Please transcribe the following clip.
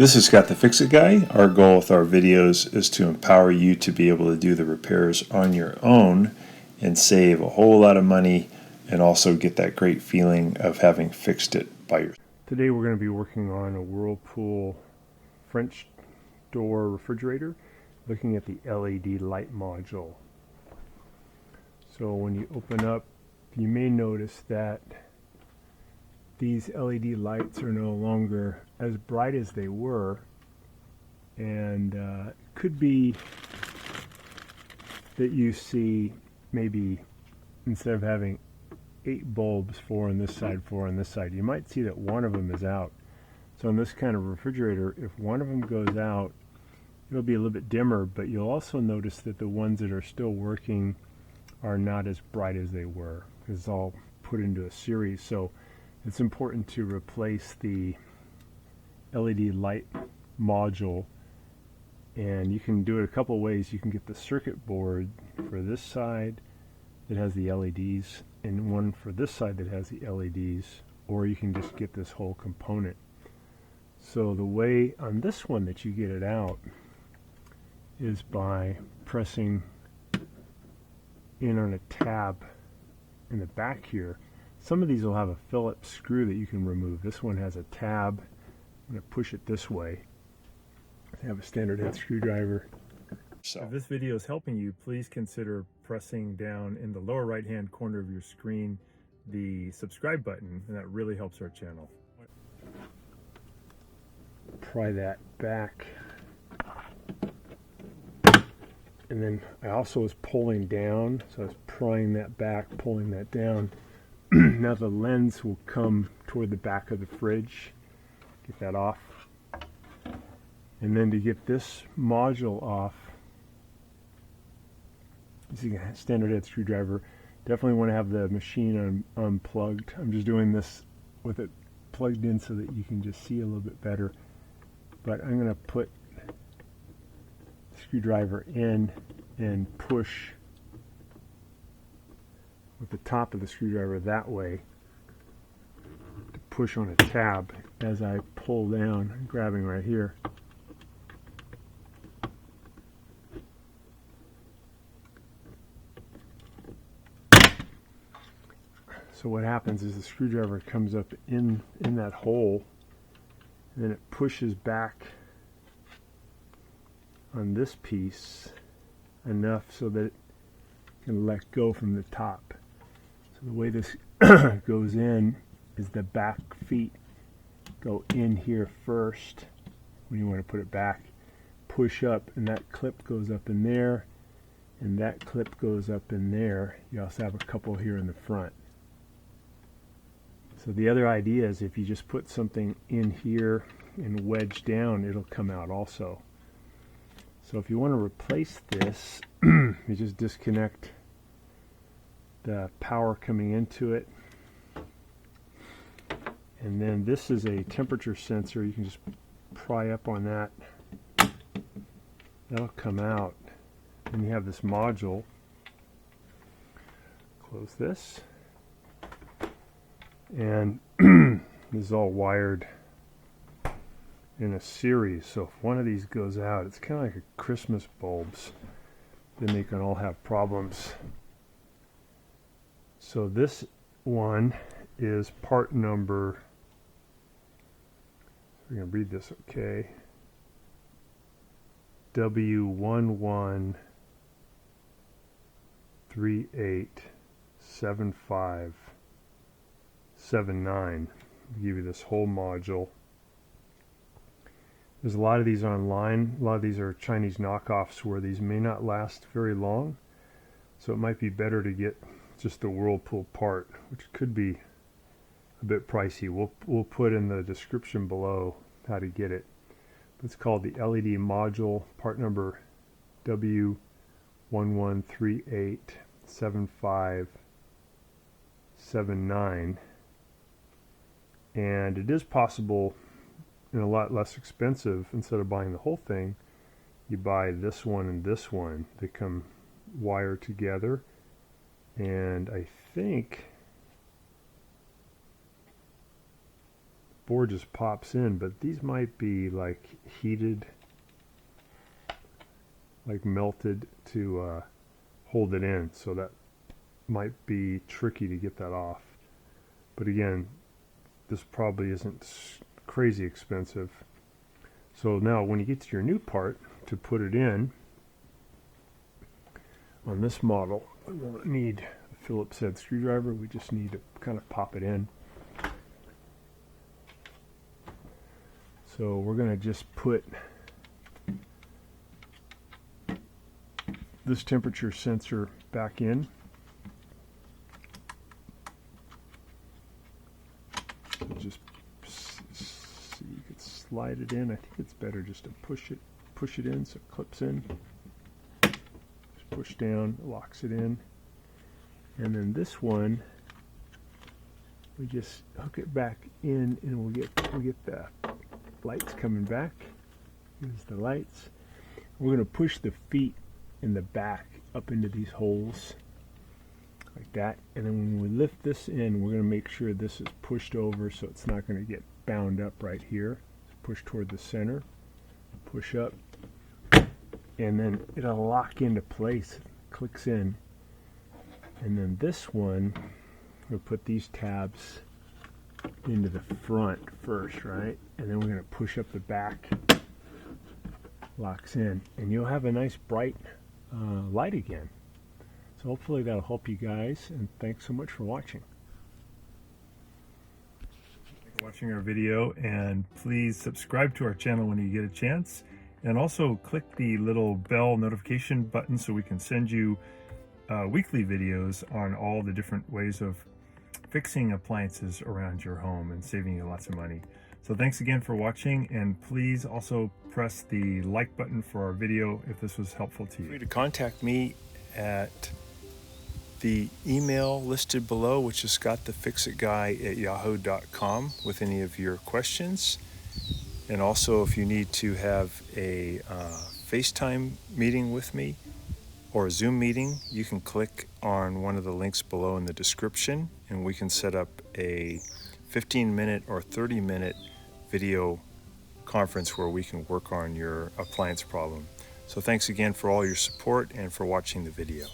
This is Scott the Fix-It Guy. Our goal with our videos is to empower you to be able to do the repairs on your own and save a whole lot of money and also get that great feeling of having fixed it by yourself. Today we're going to be working on a Whirlpool French door refrigerator, looking at the LED light module. So when you open up, you may notice that these LED lights are no longer as bright as they were, and it could be that you see maybe instead of having 8 bulbs, 4 on this side, 4 on this side, you might see that one of them is out. So in this kind of refrigerator, if one of them goes out, it'll be a little bit dimmer, but you'll also notice that the ones that are still working are not as bright as they were, because it's all put into a series. So it's important to replace the LED light module, and you can do it a couple of ways. You can get the circuit board for this side that has the LEDs and one for this side that has the LEDs, or you can just get this whole component. So the way on this one that you get it out is by pressing in on a tab in the back here. Some of these will have a Phillips screw that you can remove. This one has a tab. I'm going to push it this way. I have a standard head screwdriver. So if this video is helping you, please consider pressing down in the lower right hand corner of your screen the subscribe button, and that really helps our channel. Pry that back. And then I also was pulling down, so I was prying that back, pulling that down. Now the lens will come toward the back of the fridge. Get that off. And then to get this module off, using a standard head screwdriver, definitely want to have the machine unplugged. I'm just doing this with it plugged in so that you can just see a little bit better. But I'm going to put the screwdriver in and push with the top of the screwdriver that way to push on a tab as I pull down. I'm grabbing right here. So what happens is the screwdriver comes up in that hole, and then it pushes back on this piece enough so that it can let go from the top. So the way this goes in is the back feet go in here first when you want to put it back, push up, and that clip goes up in there, and that clip goes up in there. You also have a couple here in the front. So the other idea is if you just put something in here and wedge down, it'll come out also. So if you want to replace this, you just disconnect the power coming into it. And then this is a temperature sensor. You can just pry up on that. That'll come out. And you have this module. Close this. And this is all wired in a series, so if one of these goes out, it's kind of like a Christmas bulbs, then they can all have problems. So this one is part number, we're going to read this okay, W11387579. I'll give you this whole module. There's a lot of these online. A lot of these are Chinese knockoffs where these may not last very long. So it might be better to get just the Whirlpool part, which could be a bit pricey. We'll put in the description below how to get it. It's called the LED module, part number W11387579. And it is possible, and a lot less expensive, instead of buying the whole thing, you buy this one and this one. They come wired together, and I think board just pops in, but these might be like heated, like melted to hold it in, so that might be tricky to get that off. But again, this probably isn't crazy expensive. So now when you get to your new part to put it in, on this model, we won't need a Phillips head screwdriver, we just need to kind of pop it in. So we're going to just put this temperature sensor back in. So just so you could slide it in. I think it's better just to push it in so it clips in. Just push down, locks it in. And then this one, we just hook it back in, and we'll get the lights coming back. Here's the lights. We're going to push the feet in the back up into these holes like that, and then when we lift this in, we're going to make sure this is pushed over so it's not going to get bound up right here. Push toward the center, push up, and then it'll lock into place. Clicks in, and then this one, we'll put these tabs into the front first, right? And then we're going to push up the back, locks in, and you'll have a nice bright light again. So hopefully that'll help you guys, and thanks so much for watching. Thanks for watching our video, and please subscribe to our channel when you get a chance, and also click the little bell notification button so we can send you weekly videos on all the different ways of fixing appliances around your home and saving you lots of money. So thanks again for watching, and please also press the like button for our video if this was helpful to you. Feel free to contact me at the email listed below, which is scottthefixitguy@yahoo.com, with any of your questions. And also, if you need to have a FaceTime meeting with me or a Zoom meeting, you can click on one of the links below in the description, and we can set up a 15-minute or 30-minute video conference where we can work on your appliance problem. So thanks again for all your support and for watching the video.